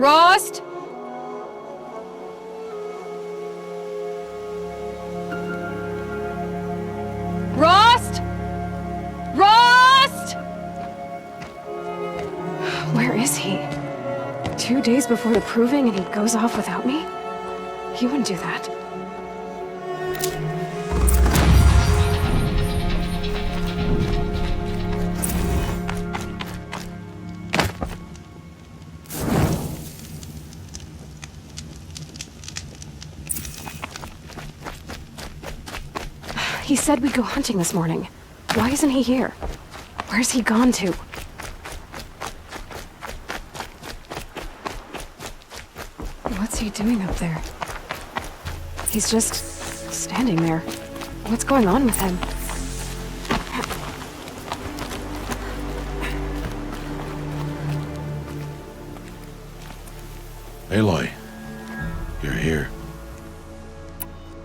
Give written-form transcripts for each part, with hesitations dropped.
Rost? Rost? Rost? Where is he? 2 days before the proving and he goes off without me? He wouldn't do that. He said we'd go hunting this morning. Why isn't he here? Where's he gone to? What's he doing up there? He's just standing there. What's going on with him? Aloy, you're here.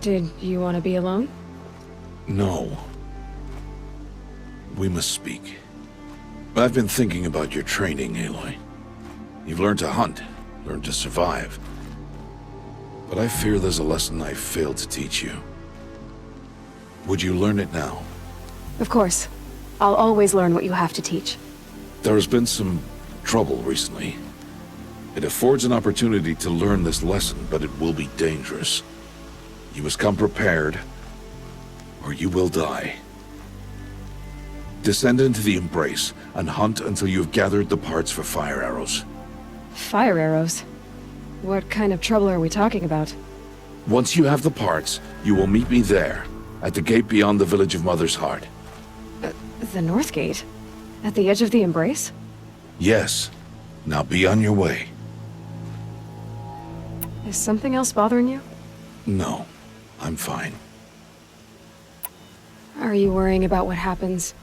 Did you want to be alone? No. We must speak. I've been thinking about your training, Aloy. You've learned to hunt, learned to survive. But I fear there's a lesson I failed to teach you. Would you learn it now? Of course. I'll always learn what you have to teach. There has been some trouble recently. It affords an opportunity to learn this lesson, but it will be dangerous. You must come prepared, or you will die. Descend into the Embrace and hunt until you have gathered the parts for fire arrows. Fire arrows? What kind of trouble are we talking about? Once you have the parts, you will meet me there, at the gate beyond the village of Mother's Heart. The North Gate? At the edge of the Embrace? Yes. Now be on your way. Is something else bothering you? No, I'm fine. Are you worrying about what happens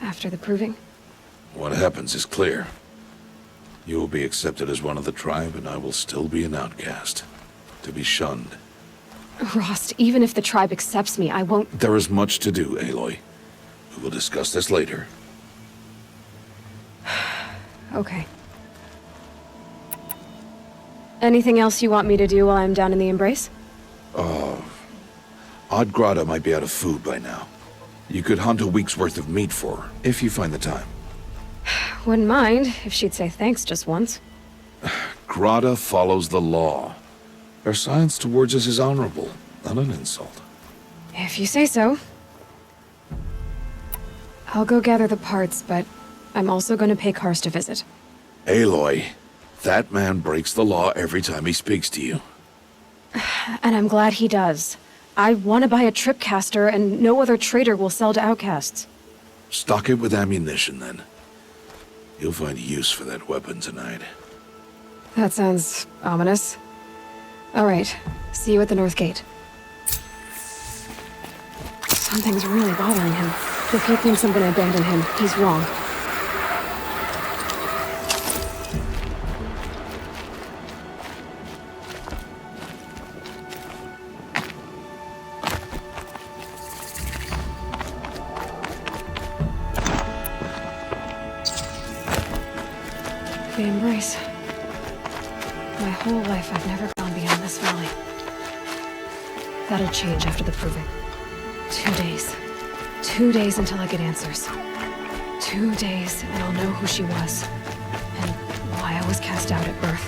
after the proving? What happens is clear. You will be accepted as one of the tribe, and I will still be an outcast. To be shunned. Rost, even if the tribe accepts me, I won't— There is much to do, Aloy. We will discuss this later. Okay. Anything else you want me to do while I'm down in the Embrace? Odd Grata might be out of food by now. You could hunt a week's worth of meat for her, if you find the time. Wouldn't mind if she'd say thanks just once. Grata follows the law. Her science towards us is honorable, not an insult. If you say so. I'll go gather the parts, but I'm also going to pay Karst a visit. Aloy, that man breaks the law every time he speaks to you. And I'm glad he does. I want to buy a tripcaster, and no other trader will sell to outcasts. Stock it with ammunition, then. You'll find use for that weapon tonight. That sounds ominous. All right, see you at the North Gate. Something's really bothering him. If he thinks I'm gonna abandon him, he's wrong. The Embrace. My whole life I've never gone beyond this valley. That'll change after the proving. 2 days. 2 days until I get answers. 2 days and I'll know who she was. And why I was cast out at birth.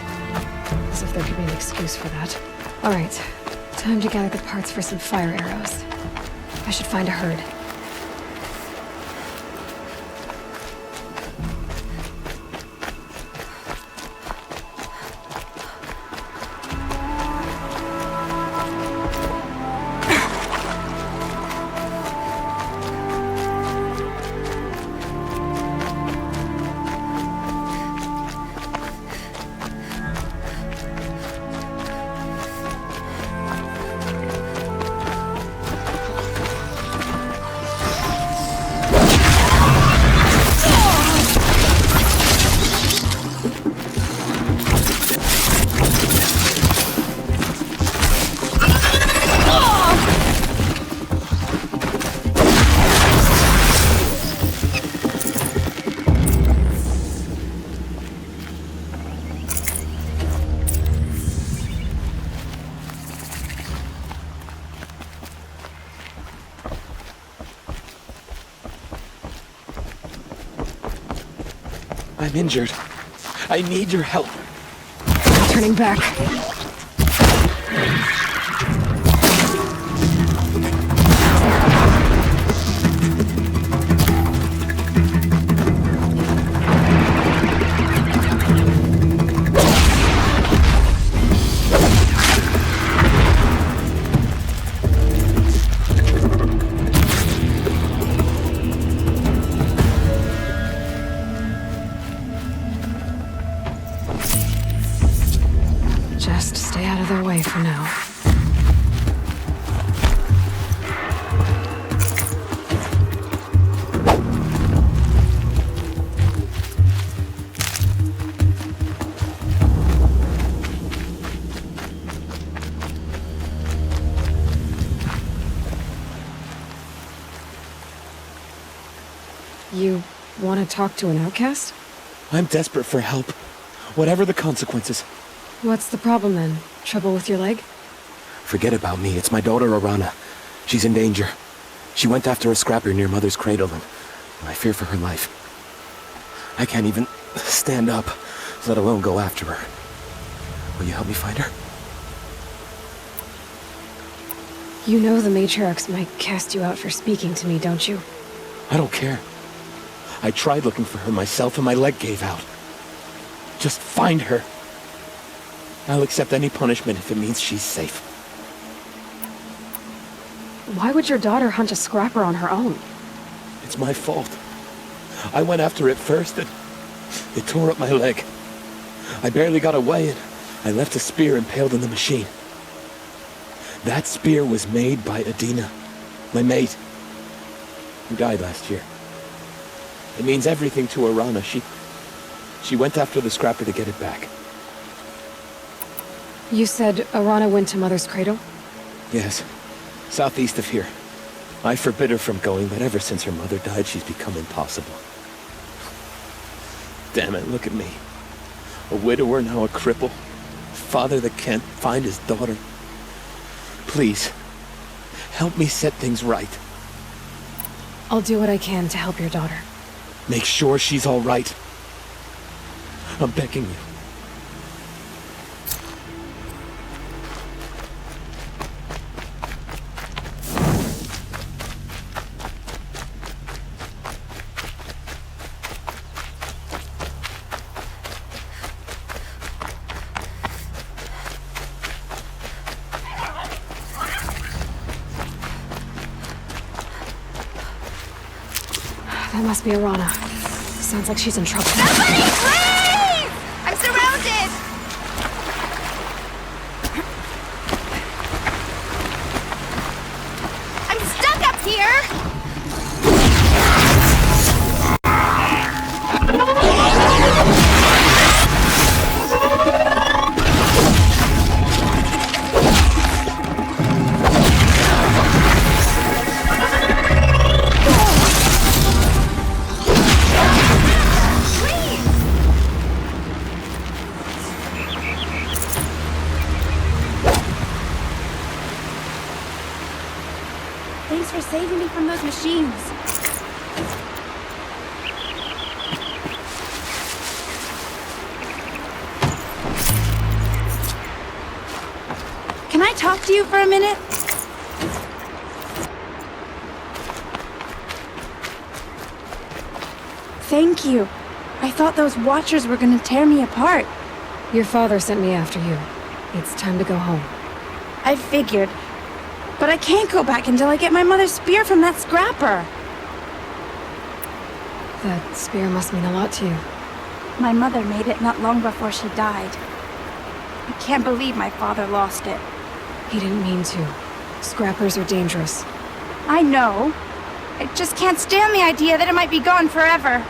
As if there could be an excuse for that. Alright, time to gather the parts for some fire arrows. I should find a herd. I'm injured. I need your help. Turning back. Just stay out of their way for now. You want to talk to an outcast? I'm desperate for help. Whatever the consequences. What's the problem then? Trouble with your leg? Forget about me. It's my daughter, Arana. She's in danger. She went after a scrapper near Mother's cradle, and I fear for her life. I can't even stand up, let alone go after her. Will you help me find her? You know the matriarchs might cast you out for speaking to me, don't you? I don't care. I tried looking for her myself, and my leg gave out. Just find her. I'll accept any punishment if it means she's safe. Why would your daughter hunt a scrapper on her own? It's my fault. I went after it first, and it tore up my leg. I barely got away, and I left a spear impaled in the machine. That spear was made by Adina, my mate, who died last year. It means everything to Arana. She went after the scrapper to get it back. You said Arana went to Mother's cradle? Yes, southeast of here. I forbid her from going, but ever since her mother died, she's become impossible. Damn it, look at me. A widower, now a cripple. Father that can't find his daughter. Please, help me set things right. I'll do what I can to help your daughter. Make sure she's all right. I'm begging you. That must be Arana. Sounds like she's in trouble. Somebody, please! I'm surrounded! I'm stuck up here! Thanks for saving me from those machines. Can I talk to you for a minute? Thank you. I thought those Watchers were gonna tear me apart. Your father sent me after you. It's time to go home. I figured. But I can't go back until I get my mother's spear from that scrapper. That spear must mean a lot to you. My mother made it not long before she died. I can't believe my father lost it. He didn't mean to. Scrappers are dangerous. I know. I just can't stand the idea that it might be gone forever.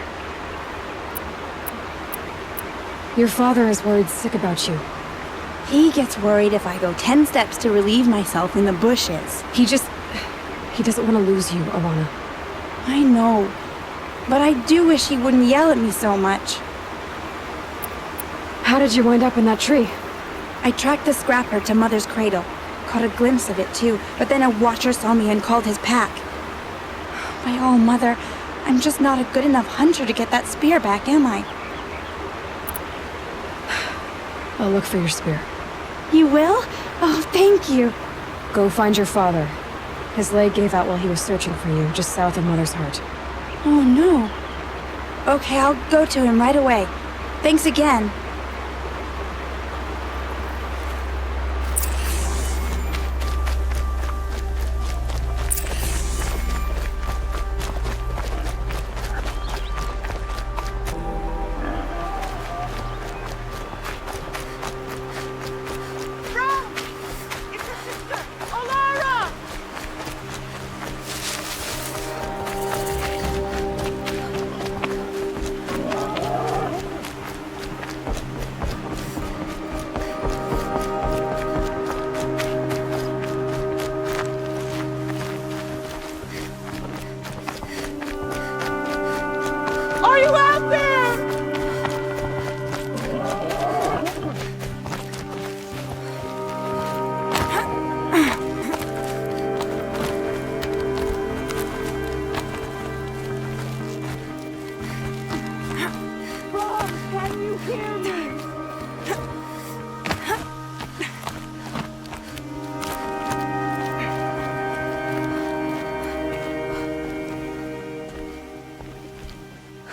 Your father is worried sick about you. He gets worried if I go 10 steps to relieve myself in the bushes. He doesn't want to lose you, Arana. I know. But I do wish he wouldn't yell at me so much. How did you wind up in that tree? I tracked the scrapper to Mother's cradle. Caught a glimpse of it too, but then a Watcher saw me and called his pack. By all, Mother, I'm just not a good enough hunter to get that spear back, am I? I'll look for your spear. You will? Oh, thank you. Go find your father. His leg gave out while he was searching for you, just south of Mother's Heart. Oh, no. Okay, I'll go to him right away. Thanks again.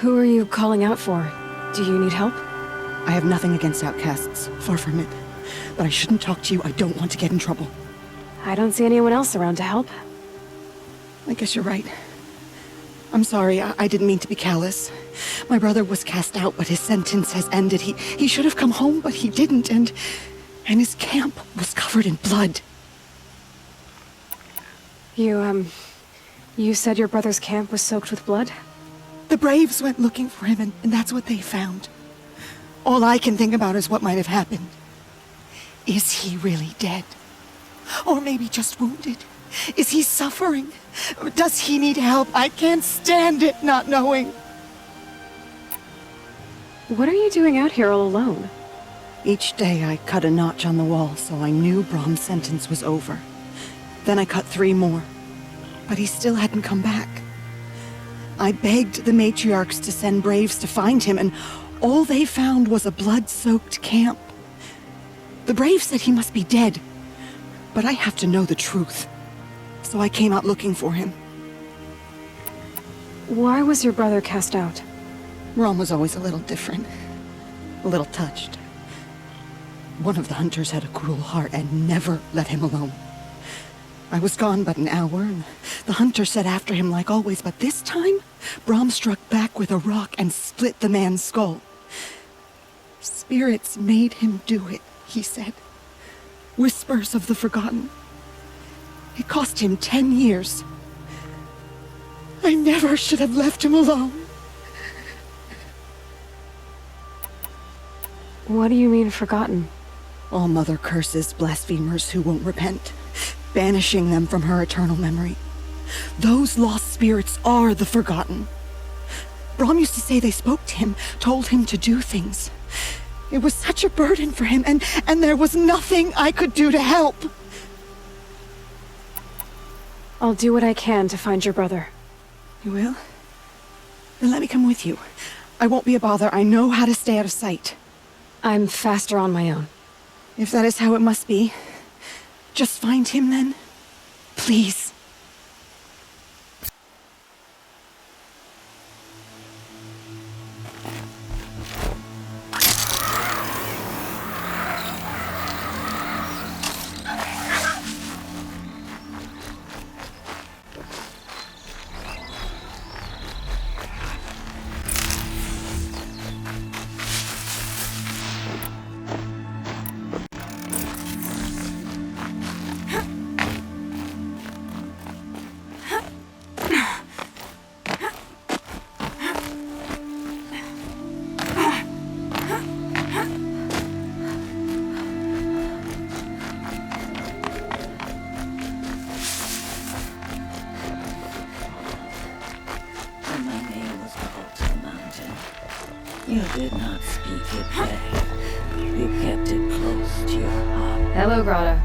Who are you calling out for? Do you need help? I have nothing against outcasts, far from it. But I shouldn't talk to you, I don't want to get in trouble. I don't see anyone else around to help. I guess you're right. I'm sorry, I didn't mean to be callous. My brother was cast out, but his sentence has ended. He should have come home, but he didn't, and his camp was covered in blood. You said your brother's camp was soaked with blood? The Braves went looking for him, and that's what they found. All I can think about is what might have happened. Is he really dead? Or maybe just wounded? Is he suffering? Does he need help? I can't stand it not knowing. What are you doing out here all alone? Each day I cut a notch on the wall, so I knew Brahm's sentence was over. Then I cut 3 more. But he still hadn't come back. I begged the matriarchs to send Braves to find him, and all they found was a blood-soaked camp. The Braves said he must be dead, but I have to know the truth. So I came out looking for him. Why was your brother cast out? Rom was always a little different. A little touched. One of the hunters had a cruel heart and never let him alone. I was gone but an hour, and the hunter set after him like always, but this time, Brahm struck back with a rock and split the man's skull. Spirits made him do it, he said. Whispers of the forgotten. It cost him 10 years. I never should have left him alone. What do you mean, forgotten? All mother curses blasphemers who won't repent, banishing them from her eternal memory. Those lost spirits are the forgotten. Brahm used to say they spoke to him, told him to do things. It was such a burden for him, and there was nothing I could do to help. I'll do what I can to find your brother. You will? Then let me come with you. I won't be a bother. I know how to stay out of sight. I'm faster on my own. If that is how it must be, just find him then. Please. You did not speak it back. You kept it close to your heart. Hello, Grata.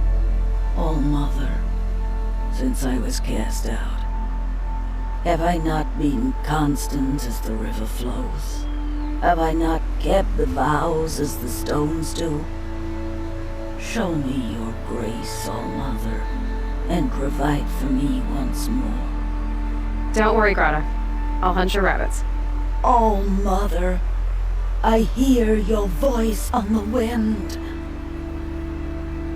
Oh, Mother, since I was cast out, have I not been constant as the river flows? Have I not kept the vows as the stones do? Show me your grace, All-Mother, and provide for me once more. Don't worry, Grata. I'll hunt your rabbits. All-Mother, I hear your voice on the wind.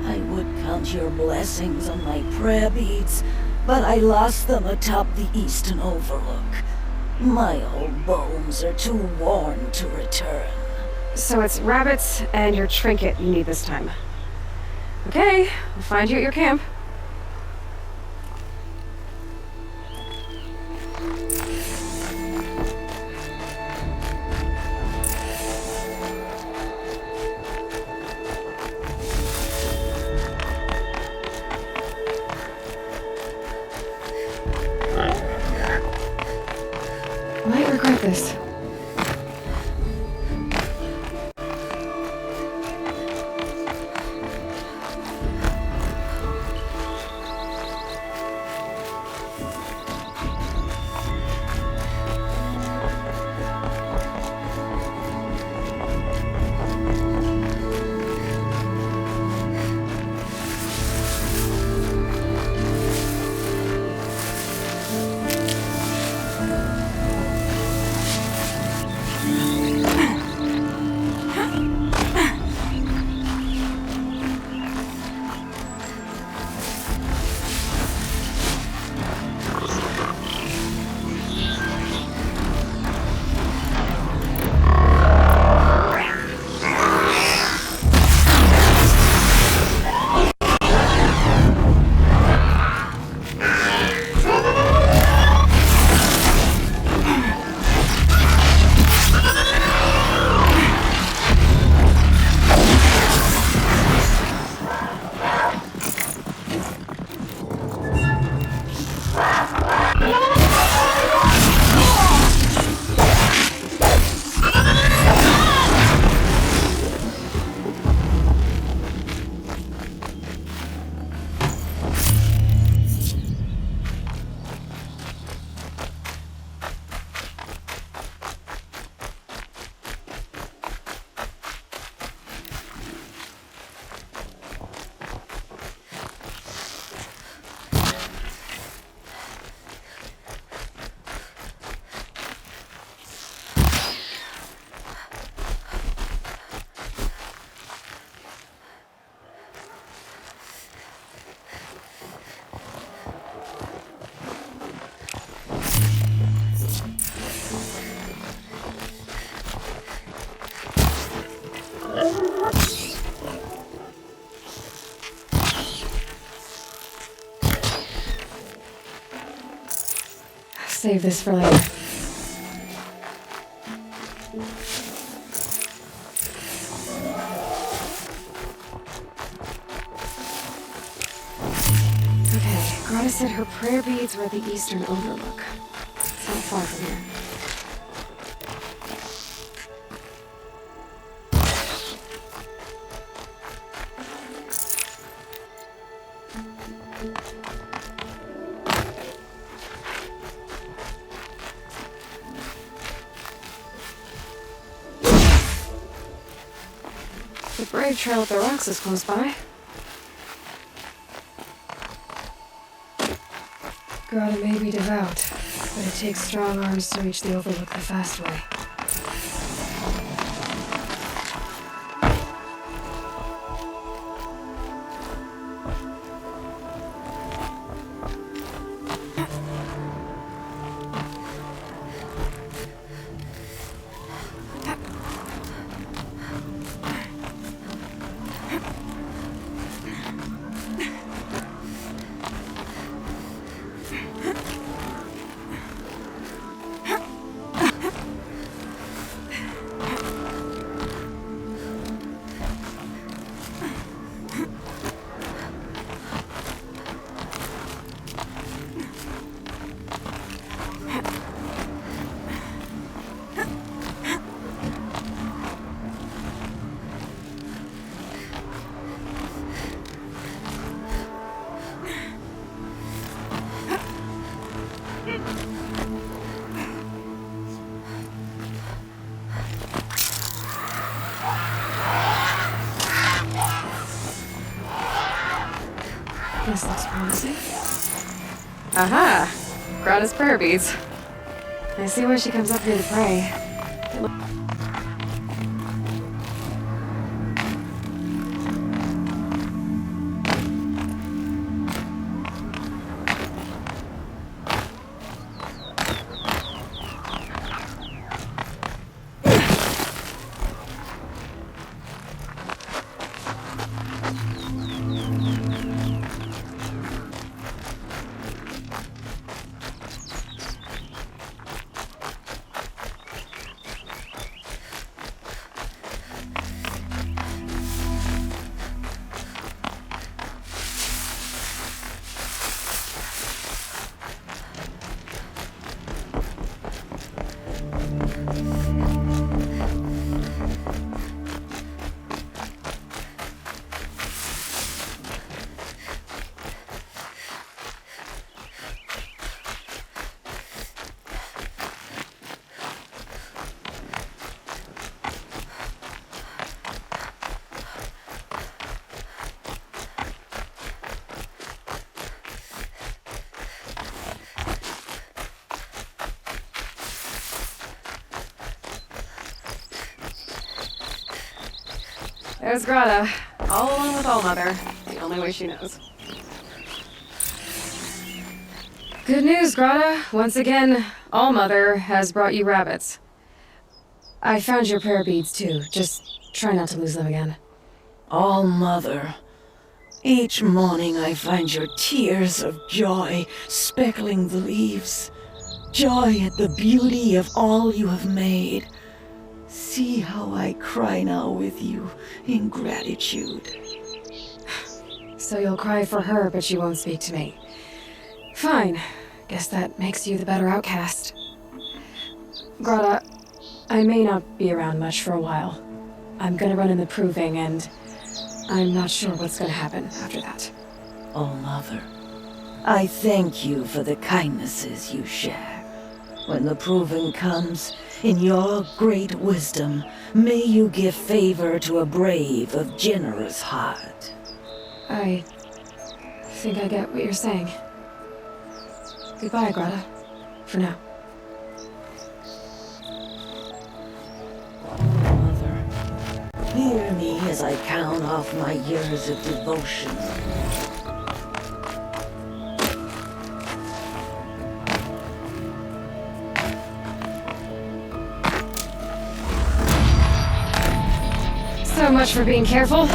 I would count your blessings on my prayer beads, but I lost them atop the eastern overlook. My old bones are too worn to return. So it's rabbits and your trinket you need this time. Okay, I'll find you at your camp. Might regret this. Save this for later. Okay, Grata said her prayer beads were at the eastern overlook. It's not far from here. The brave trail up the rocks is close by. Grata may be devout, but it takes strong arms to reach the overlook the fast way. This looks promising. Aha! Grata's prayer beads. I see why she comes up here to pray. There's Grata, all alone with Allmother, the only way she knows. Good news, Grata. Once again, Allmother has brought you rabbits. I found your prayer beads too. Just try not to lose them again. All Mother, each morning I find your tears of joy speckling the leaves. Joy at the beauty of all you have made. See how I cry now with you in gratitude. So you'll cry for her, but you won't speak to me. Fine. Guess that makes you the better outcast. Grata, I may not be around much for a while. I'm gonna run in the proving, and I'm not sure what's gonna happen after that. Oh, Mother, I thank you for the kindnesses you share. When the proving comes, in your great wisdom, may you give favor to a brave of generous heart. I think I get what you're saying. Goodbye, Grata. For now. Mother, hear me as I count off my years of devotion. So much for being careful.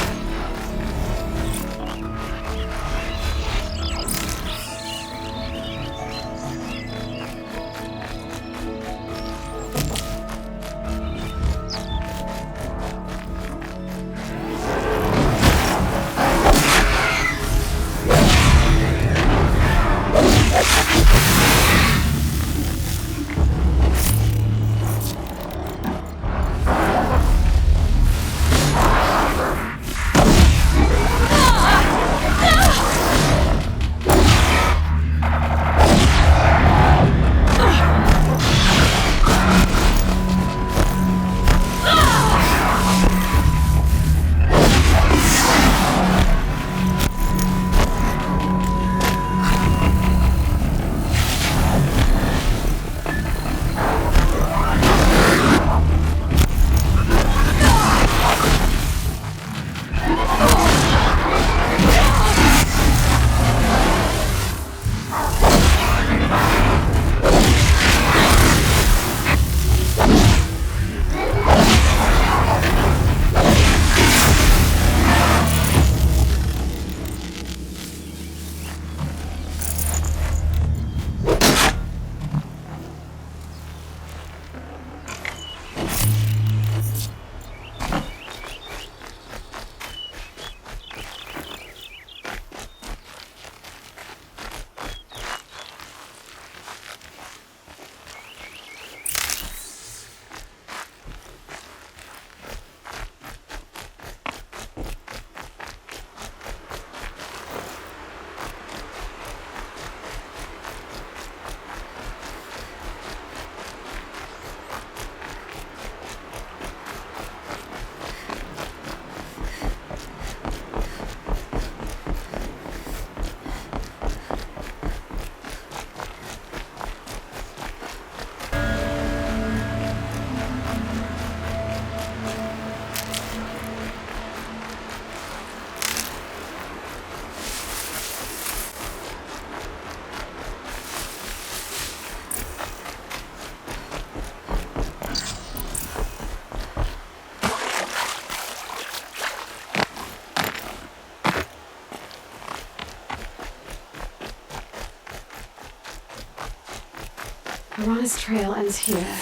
Piranha's trail ends here.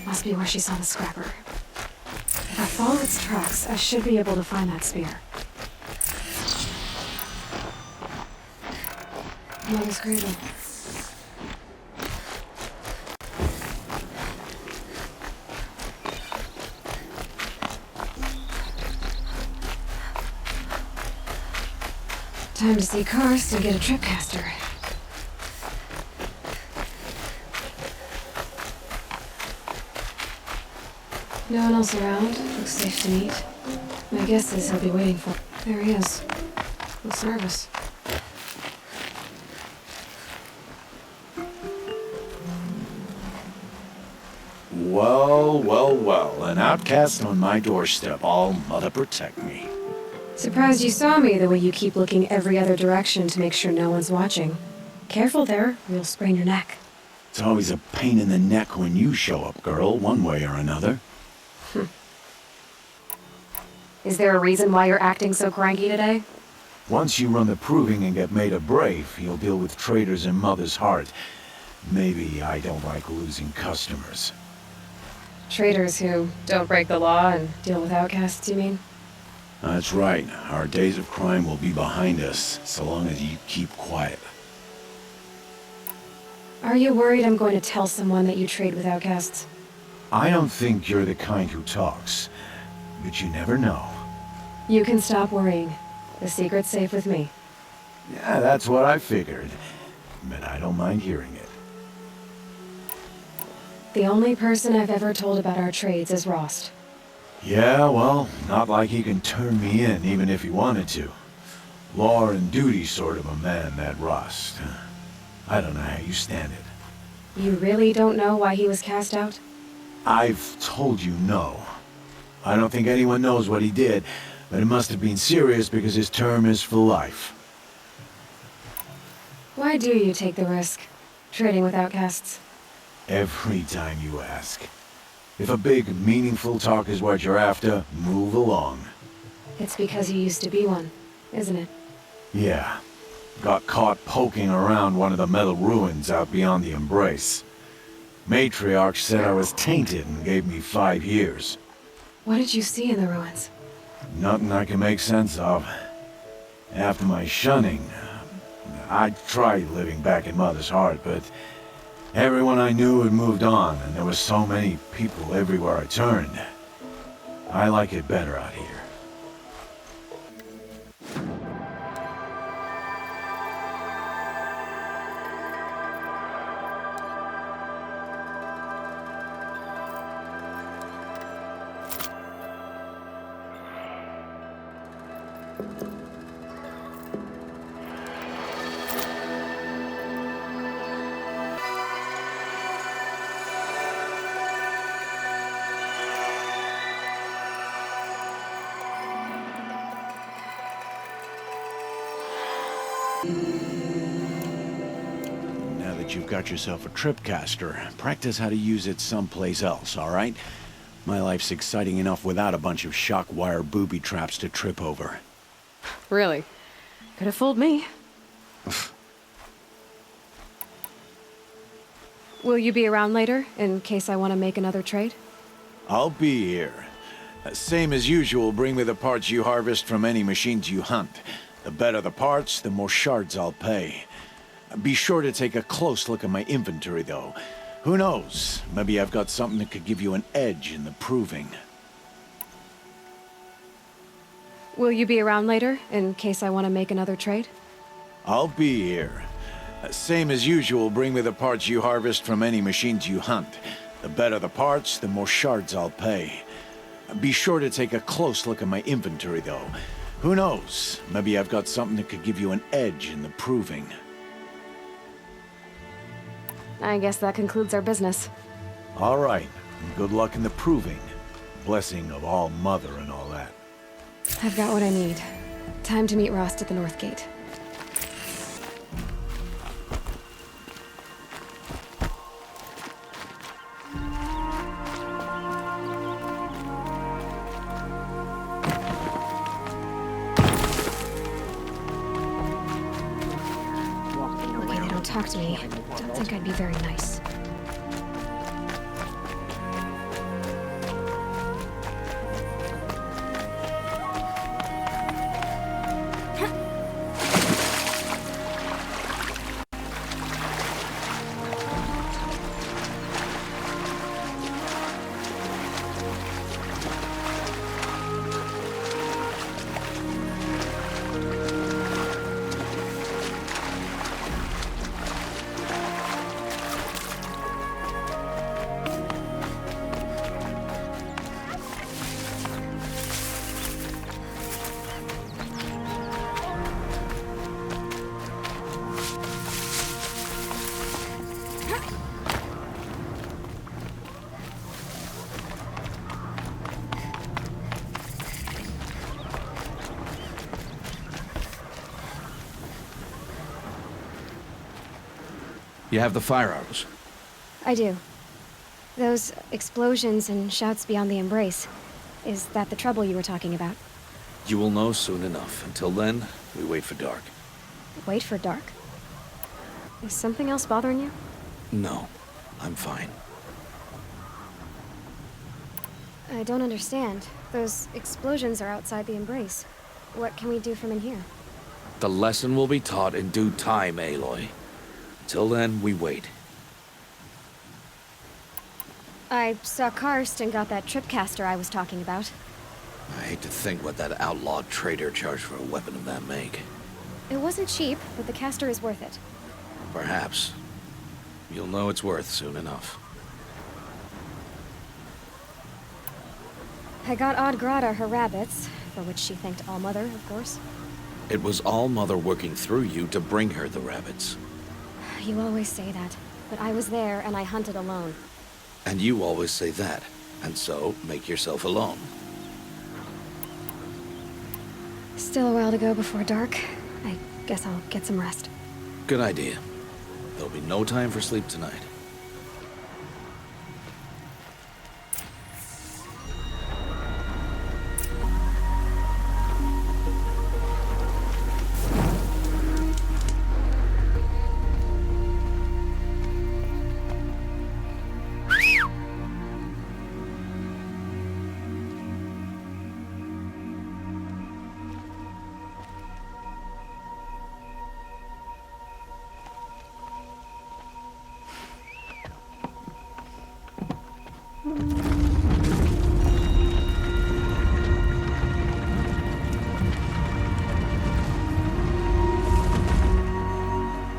Must be where she saw the scrapper. If I follow its tracks, I should be able to find that spear. Mother's cradle. Time to see Karst and get a tripcaster. No one else around. Looks safe to meet. My guess is he'll be waiting for... There he is. Looks nervous. Well, well, well. An outcast on my doorstep. All mother protect me. Surprised you saw me the way you keep looking every other direction to make sure no one's watching. Careful there, or you'll sprain your neck. It's always a pain in the neck when you show up, girl, one way or another. Is there a reason why you're acting so cranky today? Once you run the proving and get made a brave, you'll deal with traitors in Mother's heart. Maybe I don't like losing customers. Traitors who don't break the law and deal with outcasts, you mean? That's right. Our days of crime will be behind us, so long as you keep quiet. Are you worried I'm going to tell someone that you trade with outcasts? I don't think you're the kind who talks, but you never know. You can stop worrying. The secret's safe with me. Yeah, that's what I figured, but I don't mind hearing it. The only person I've ever told about our trades is Rost. Yeah, well, not like he can turn me in, even if he wanted to. Law and duty sort of a man, that Rost. I don't know how you stand it. You really don't know why he was cast out? I've told you no. I don't think anyone knows what he did, but it must have been serious because his term is for life. Why do you take the risk, trading with outcasts? Every time you ask. If a big, meaningful talk is what you're after, move along. It's because you used to be one, isn't it? Yeah. Got caught poking around one of the metal ruins out beyond the Embrace. Matriarch said I was tainted and gave me 5 years. What did you see in the ruins? Nothing I can make sense of. After my shunning, I tried living back in Mother's heart, but everyone I knew had moved on, and there were so many people everywhere I turned. I like it better out here. Now that you've got yourself a tripcaster, practice how to use it someplace else, all right? My life's exciting enough without a bunch of shock wire booby traps to trip over. Really? Could have fooled me. Will you be around later, in case I want to make another trade? I'll be here. Same as usual, bring me the parts you harvest from any machines you hunt. The better the parts, the more shards I'll pay. Be sure to take a close look at my inventory, though. Who knows? Maybe I've got something that could give you an edge in the proving. Will you be around later, in case I want to make another trade? I'll be here. Same as usual, bring me the parts you harvest from any machines you hunt. The better the parts, the more shards I'll pay. Be sure to take a close look at my inventory, though. Who knows? Maybe I've got something that could give you an edge in the proving. I guess that concludes our business. All right. Good luck in the proving. Blessing of all Mother and all that. I've got what I need. Time to meet Rost at the North Gate. Okay, they don't talk to me. Don't think I'd be very nice. You have the fire arrows. I do. Those explosions and shouts beyond the embrace. Is that the trouble you were talking about? You will know soon enough. Until then, we wait for dark. Wait for dark? Is something else bothering you? No, I'm fine. I don't understand. Those explosions are outside the embrace. What can we do from in here? The lesson will be taught in due time, Aloy. Till then, we wait. I saw Karst and got that tripcaster I was talking about. I hate to think what that outlawed trader charged for a weapon of that make. It wasn't cheap, but the caster is worth it. Perhaps. You'll know it's worth soon enough. I got Odd Grata her rabbits, for which she thanked Allmother, of course. It was Allmother working through you to bring her the rabbits. You always say that, but I was there and I hunted alone. And you always say that, and so make yourself alone. Still a while to go before dark. I guess I'll get some rest. Good idea. There'll be no time for sleep tonight.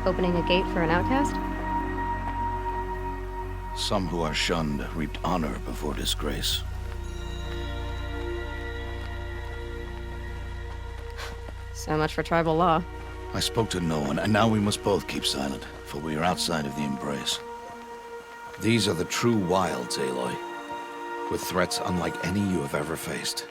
Opening a gate for an outcast? Some who are shunned reaped honor before disgrace. So much for tribal law. I spoke to no one, and now we must both keep silent, for we are outside of the embrace. These are the true wilds, Aloy, with threats unlike any you have ever faced.